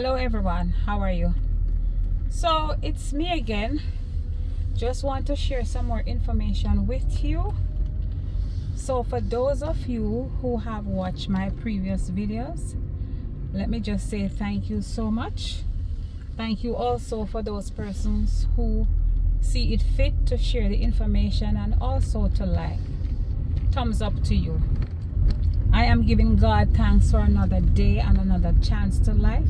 Hello everyone, how are you? So it's me again. Just want to share some more information with you. So for those of you who have watched my previous videos, let me just say thank you so much. Thank you also for those persons who see it fit to share the information and also to like. Thumbs up to you. I am giving God thanks for another day and another chance to life.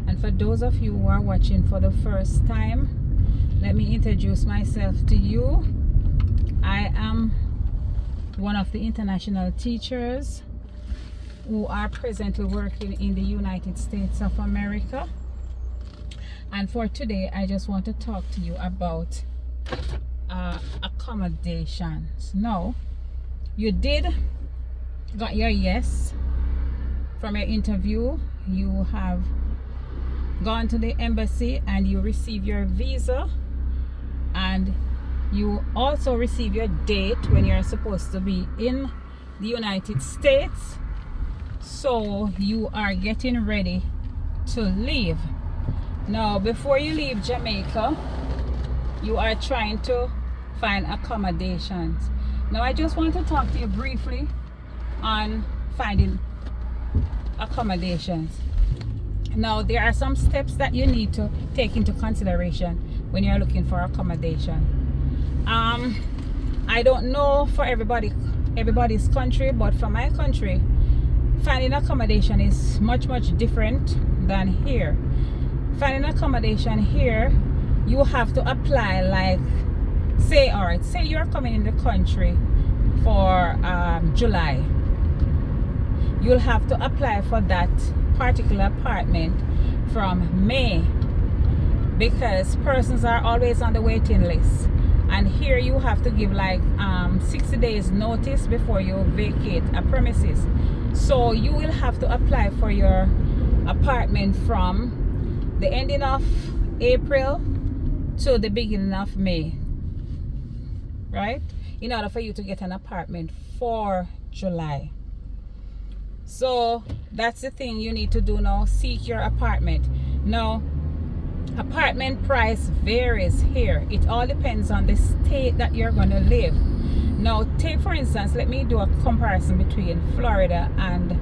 And for those of you who are watching for the first time, let me introduce myself to you. I am one of the international teachers who are presently working in the United States of America. And for today, I just want to talk to you about accommodations. Now, you got your yes from your interview. You have gone to the embassy and you receive your visa, and you also receive your date when you're supposed to be in the United States. So you are getting ready to leave. Now, before you leave Jamaica, you are trying to find accommodations. Now, I just want to talk to you briefly on finding accommodations. Now, there are some steps that you need to take into consideration when you're looking for accommodation. I don't know for everybody's country, but for my country, finding accommodation is much different than here. Finding accommodation here, you have to apply, like say you're coming in the country for July. You'll have to apply for that particular apartment from May, because persons are always on the waiting list, and here you have to give like 60 days notice before you vacate a premises. So you will have to apply for your apartment from the ending of April to the beginning of May, right, in order for you to get an apartment for July. So that's the thing you need to do now. Seek your apartment. Now, apartment price varies here. It all depends on the state that you're going to live. Now, take for instance, let me do a comparison between Florida and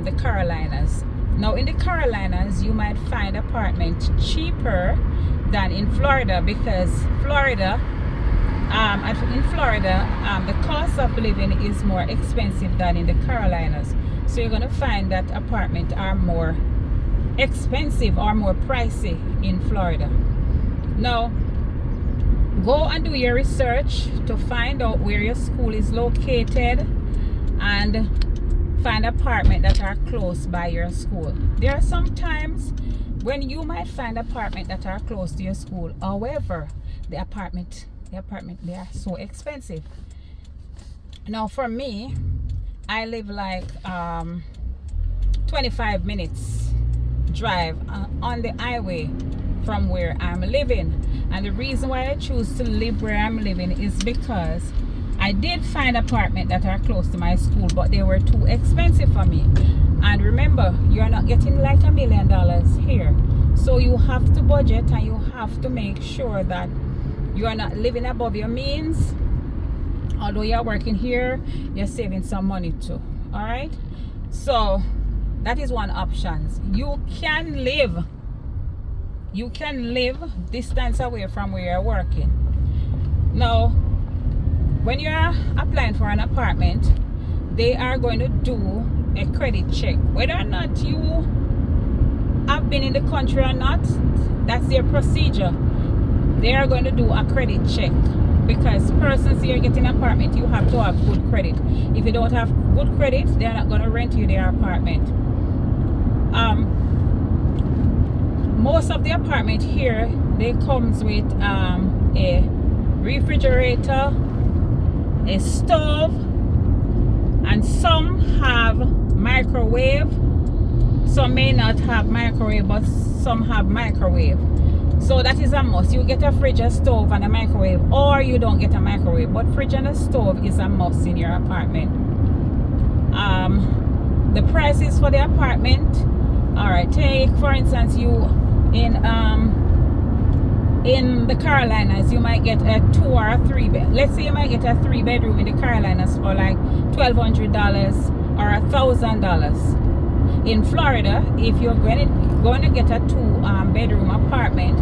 the Carolinas. Now, in the Carolinas, you might find apartment cheaper than in Florida, because in Florida, the cost of living is more expensive than in the Carolinas. So you're going to find that apartments are more expensive or more pricey in Florida. Now, go and do your research to find out where your school is located and find apartments that are close by your school. There are some times when you might find apartments that are close to your school. However, the apartment they are so expensive. Now, for me, I live like 25 minutes drive on the highway from where I'm living. And the reason why I choose to live where I'm living is because I did find apartments that are close to my school, but they were too expensive for me. And remember, you're not getting like $1 million here. So you have to budget, and you have to make sure that you are not living above your means. Although you're working here, you're saving some money too. All right, so that is one option. You can live distance away from where you're working. Now, when you're applying for an apartment, they are going to do a credit check. Whether or not you have been in the country or not, that's their procedure. They are going to do a credit check, because persons here getting an apartment, you have to have good credit. If you don't have good credit, they're not going to rent you their apartment. Most of the apartment here, they comes with a refrigerator, a stove, and some have microwave. Some may not have microwave, but some have microwave. So that is a must. You get a fridge, a stove, and a microwave, or you don't get a microwave. But fridge and a stove is a must in your apartment. The prices for the apartment All right, take for instance you in the Carolinas, you might get a 2 or a 3 bed. Let's say you might get a 3 bedroom in the Carolinas for like $1,200 or $1,000. In Florida, if you're going to get a 2 bedroom apartment,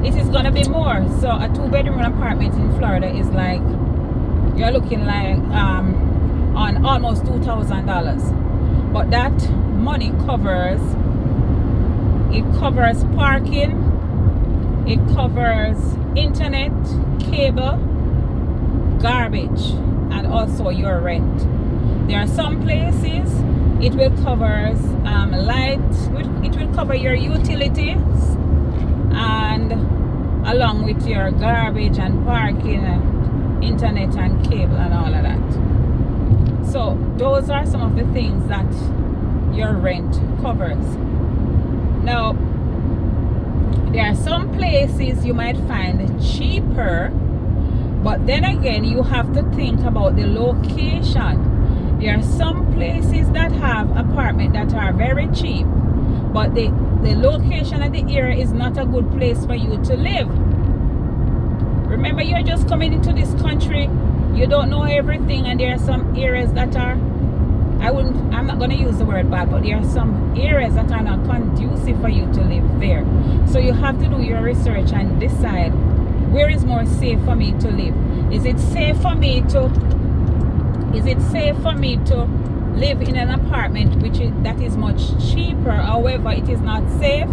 it is going to be more. So a 2 bedroom apartment in Florida is like, you're looking like on almost $2,000. But that money covers parking, it covers internet, cable, garbage, and also your rent. There are some places it will cover light, it will cover your utilities, and along with your garbage and parking and internet and cable and all of that. So those are some of the things that your rent covers. Now, there are some places you might find cheaper, but then again you have to think about the location. There are some places that have apartments that are very cheap, but the location of the area is not a good place for you to live. Remember, you're just coming into this country, you don't know everything, and there are some areas that are, I'm not going to use the word bad, but there are some areas that are not conducive for you to live there. So you have to do your research and decide where is more safe for me to live. Is it safe for me to live in an apartment that is much cheaper, however it is not safe,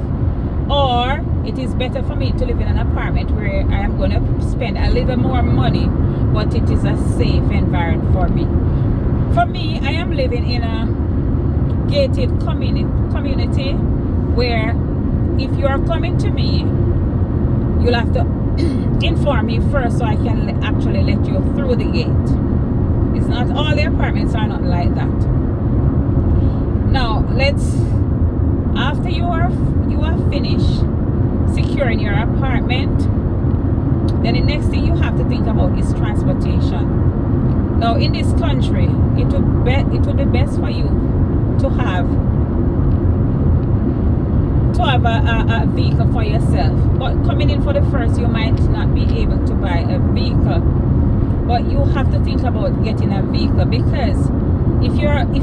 or it is better for me to live in an apartment where I am going to spend a little more money, but it is a safe environment for me. For me, I am living in a gated community where if you are coming to me, you'll have to inform me first so I can actually let you through the gate. It's not all the apartments are not like that. Now, after you are finished securing your apartment, then the next thing you have to think about is transportation. Now, in this country, it would be best for you to have a vehicle for yourself. But coming in for the first, you might not be able to buy a vehicle. But you have to think about getting a vehicle, because if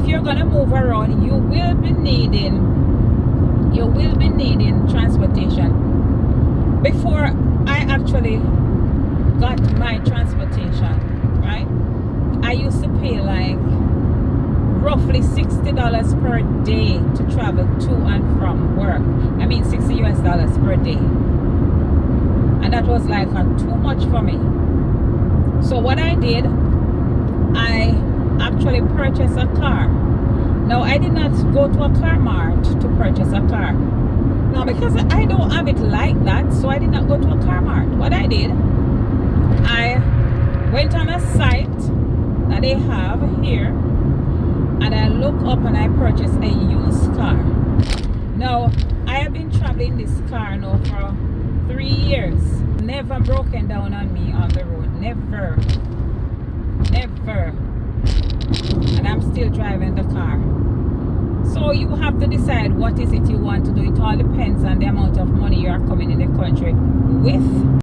you're gonna move around, you will be needing transportation. Before I actually got my transportation, right, I used to pay like roughly $60 per day to travel to and from work. I mean $60 US per day, and that was like too much for me. So what I did, I actually purchased a car. Now, I did not go to a car mart to purchase a car. Now, because I don't have it like that, so I did not go to a car mart. What I did, I went on a site that they have here, and I looked up and I purchased a used car. Now, I have been traveling this car now for 3 years. Never broken down on me on the road. Never. And I'm still driving the car. So you have to decide what is it you want to do. It all depends on the amount of money you are coming in the country with.